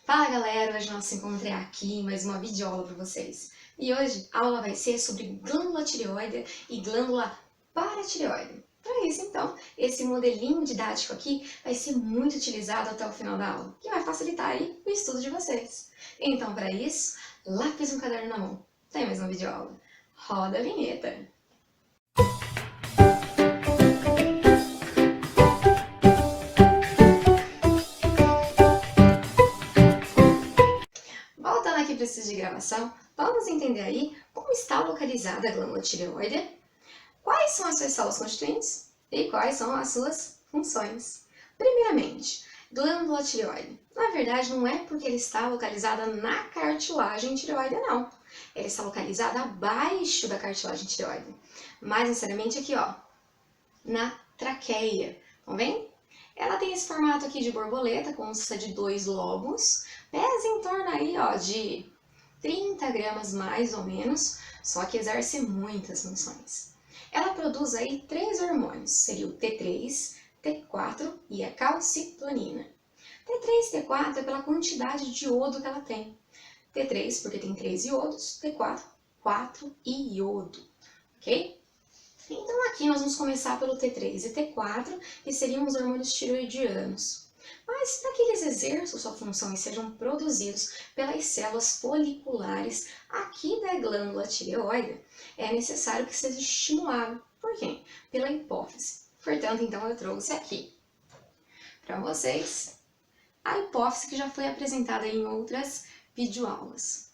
Fala galera, hoje nós nos encontramos aqui em mais uma videoaula para vocês. E hoje a aula vai ser sobre glândula tireoide e glândula paratireoide. Para isso então, esse modelinho didático aqui vai ser muito utilizado até o final da aula, que vai facilitar aí o estudo de vocês. Então para isso, lápis e um caderno na mão. Tem mais uma videoaula. Roda a vinheta! Voltando aqui para esse de gravação, vamos entender aí como está localizada a glândula tireoide, quais são as suas células constituintes e quais são as suas funções. Primeiramente, glândula tireoide. Na verdade, não é porque ela está localizada na cartilagem tireoide, não. Ela está localizada abaixo da cartilagem tireoide. Mais necessariamente aqui, ó, na traqueia. Estão vendo? Ela tem esse formato aqui de borboleta, consta de 2 lobos, pesa em torno aí, ó, de 30 gramas mais ou menos, só que exerce muitas funções. Ela produz aí 3 hormônios, seria o T3, T4 e a calcitonina. T3 e T4 é pela quantidade de iodo que ela tem. T3 porque tem 3 iodos, T4, 4 iodo, ok? Então aqui nós vamos começar pelo T3 e T4, que seriam os hormônios tiroidianos. Mas para que eles exerçam sua função e sejam produzidos pelas células foliculares aqui da glândula tireoide, é necessário que seja estimulado. Por quê? Pela hipófise. Portanto, então eu trouxe aqui para vocês a hipófise que já foi apresentada em outras videoaulas.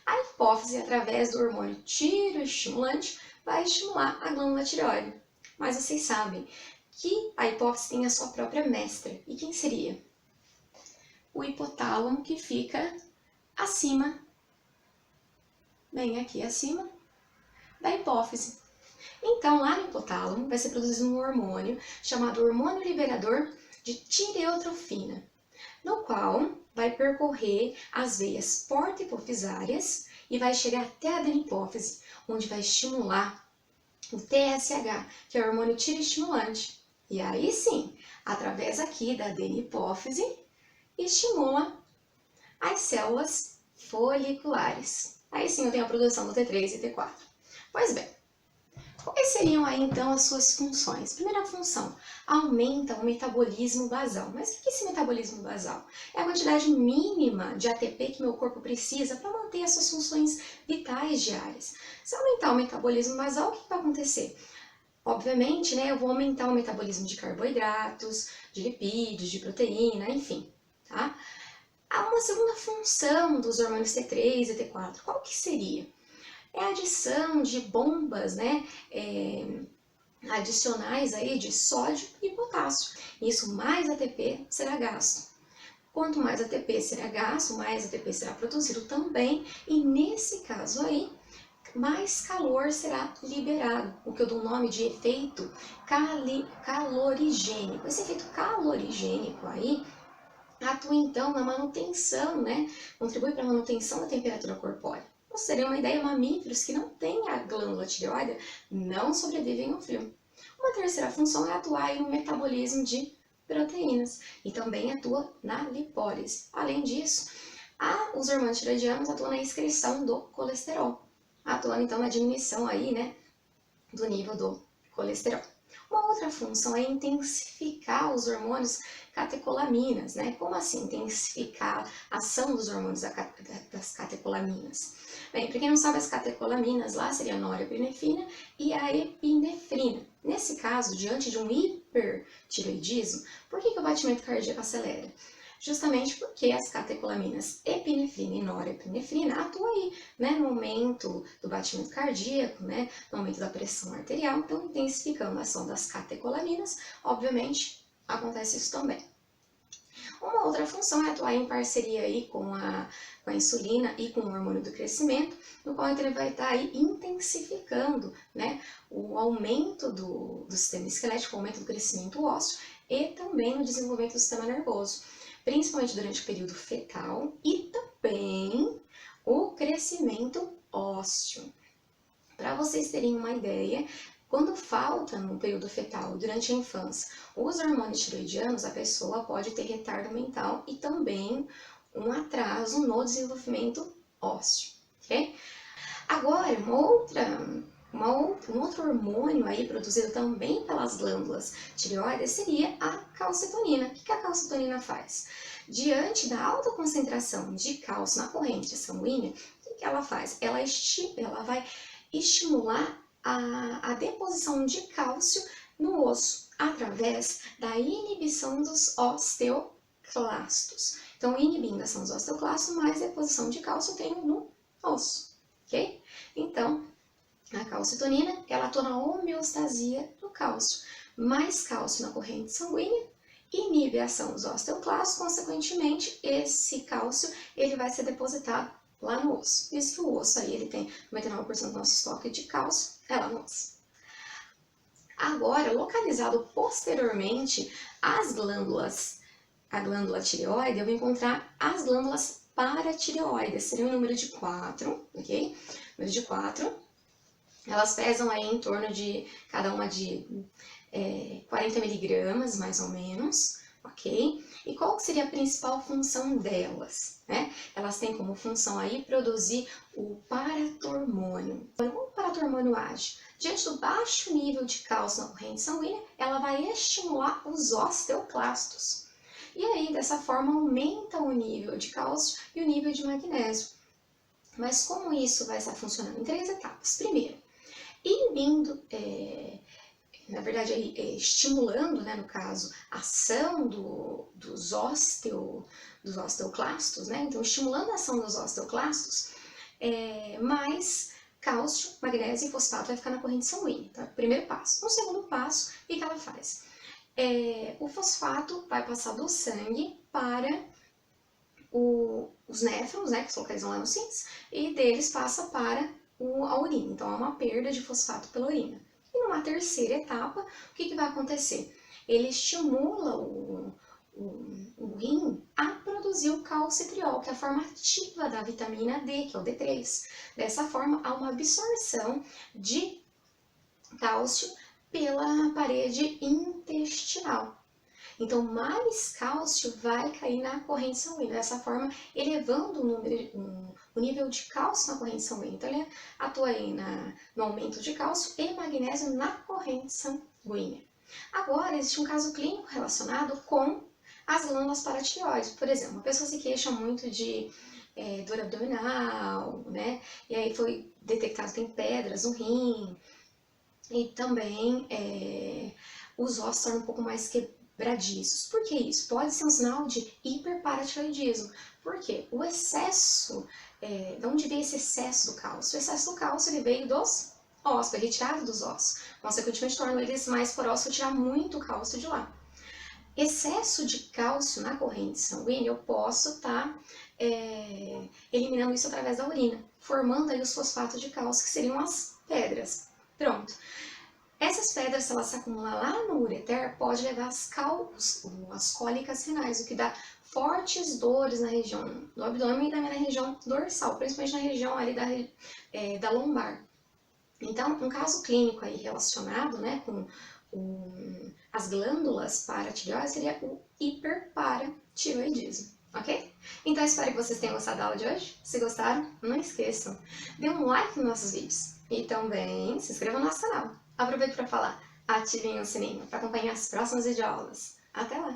A hipófise, através do hormônio tiroestimulante, vai estimular a glândula tireoide. Mas vocês sabem que a hipófise tem a sua própria mestra. E quem seria? O hipotálamo, que fica acima, bem aqui acima, da hipófise. Então, lá no hipotálamo vai ser produzido um hormônio chamado hormônio liberador de tireotrofina, no qual vai percorrer as veias porta-hipofisárias e vai chegar até a adenipófise, onde vai estimular o TSH, que é o hormônio tireoestimulante. E aí sim, através aqui da adenipófise, estimula as células foliculares. Aí sim eu tenho a produção do T3 e T4. Pois bem, quais seriam aí então as suas funções? Primeira função, aumenta o metabolismo basal. Mas o que é esse metabolismo basal? É a quantidade mínima de ATP que meu corpo precisa para manter as suas funções vitais diárias. Se aumentar o metabolismo basal, o que vai acontecer? Obviamente, né, eu vou aumentar o metabolismo de carboidratos, de lipídios, de proteína, enfim, tá? Há uma segunda função dos hormônios T3 e T4. Qual que seria? É a adição de bombas, né, adicionais aí de sódio e potássio. Isso mais ATP será gasto. Quanto mais ATP será gasto, mais ATP será produzido também, e nesse caso aí, mais calor será liberado, o que eu dou o nome de efeito calorigênico. Esse efeito calorigênico aí atua então na manutenção, né? Contribui para a manutenção da temperatura corpórea. Ou seria uma ideia, mamíferos que não têm a glândula tireoide não sobrevivem ao frio. Uma terceira função é atuar no metabolismo de proteínas e também atua na lipólise. Além disso, os hormônios tiroidianos atuam na excreção do colesterol, atuando então na diminuição aí, né, do nível do colesterol. Uma outra função é intensificar os hormônios catecolaminas, né? Como assim intensificar a ação dos hormônios das catecolaminas? Bem, para quem não sabe, as catecolaminas lá seriam a norepinefrina e a epinefrina. Nesse caso, diante de um hipertireoidismo, por que o batimento cardíaco acelera? Justamente porque as catecolaminas epinefrina e norepinefrina atuam aí, né, no aumento do batimento cardíaco, né, no aumento da pressão arterial, então intensificando a ação das catecolaminas, obviamente acontece isso também. Uma outra função é atuar em parceria aí com a insulina e com o hormônio do crescimento, no qual ele vai estar aí intensificando, né, o aumento do sistema esquelético, o aumento do crescimento ósseo e também no desenvolvimento do sistema nervoso, principalmente durante o período fetal e também o crescimento ósseo. Para vocês terem uma ideia, quando falta no período fetal, durante a infância, os hormônios tiroidianos, a pessoa pode ter retardo mental e também um atraso no desenvolvimento ósseo, ok? Agora, um outro hormônio aí produzido também pelas glândulas tireoides seria a calcitonina. O que a calcitonina faz? Diante da alta concentração de cálcio na corrente sanguínea, o que ela faz? Ela vai estimular a deposição de cálcio no osso através da inibição dos osteoclastos. Então, inibindo a ação dos osteoclastos, mais deposição de cálcio eu tenho no osso, ok? Então, a calcitonina, ela atua na homeostasia do cálcio. Mais cálcio na corrente sanguínea inibe a ação dos osteoclastos, consequentemente, esse cálcio ele vai ser depositado lá no osso. Isso que o osso aí ele tem 99% do nosso estoque de cálcio é lá no osso. Agora, localizado posteriormente às glândulas, a glândula tireoide, eu vou encontrar as glândulas paratireoides, seria o número de 4, ok? Número de 4. Elas pesam aí em torno de, cada uma de 40 miligramas, mais ou menos, ok? E qual seria a principal função delas, né? Elas têm como função aí produzir o paratormônio. Como o paratormônio age? Diante do baixo nível de cálcio na corrente sanguínea, ela vai estimular os osteoclastos. E aí, dessa forma, aumenta o nível de cálcio e o nível de magnésio. Mas como isso vai estar funcionando? Em 3 etapas. Primeiro, inibindo, na verdade, estimulando, né, no caso, a ação dos osteoclastos, né? Então, estimulando a ação dos osteoclastos, mais cálcio, magnésio e fosfato vai ficar na corrente sanguínea. Tá? Primeiro passo. No segundo passo, o que ela faz? O fosfato vai passar do sangue para os néfrons, né, que se localizam lá nos rins, e deles passa para a urina. Então, há uma perda de fosfato pela urina. E numa terceira etapa, o que vai acontecer? Ele estimula o rim a produzir o calcitriol, que é a forma ativa da vitamina D, que é o D3. Dessa forma, há uma absorção de cálcio pela parede intestinal. Então, mais cálcio vai cair na corrente sanguínea, dessa forma, elevando o nível de cálcio na corrente sanguínea. Então, ele atua aí no aumento de cálcio e magnésio na corrente sanguínea. Agora, existe um caso clínico relacionado com as glândulas paratireoides. Por exemplo, uma pessoa se queixa muito de dor abdominal, né? E aí foi detectado que tem pedras no rim. E também os ossos tornam um pouco mais quebradiços. Por que isso? Pode ser um sinal de hiperparatiroidismo. Por quê? O excesso, de onde veio esse excesso do cálcio? O excesso do cálcio ele veio dos ossos, foi retirado dos ossos. Consequentemente, torna eles mais porosos para tirar muito cálcio de lá. Excesso de cálcio na corrente sanguínea, eu posso estar eliminando isso através da urina, formando aí os fosfatos de cálcio, que seriam as pedras. Pronto. Essas pedras, se elas se acumular lá no ureter, pode levar às cólicas renais, o que dá fortes dores na região do abdômen e também na região dorsal, principalmente na região ali da lombar. Então, um caso clínico aí relacionado, né, com as glândulas paratireoides seria o hiperparatiroidismo, ok? Então, espero que vocês tenham gostado da aula de hoje. Se gostaram, não esqueçam, dê um like nos nossos vídeos e também se inscrevam no nosso canal. Aproveito para falar, ativem o sininho para acompanhar as próximas videoaulas. Até lá!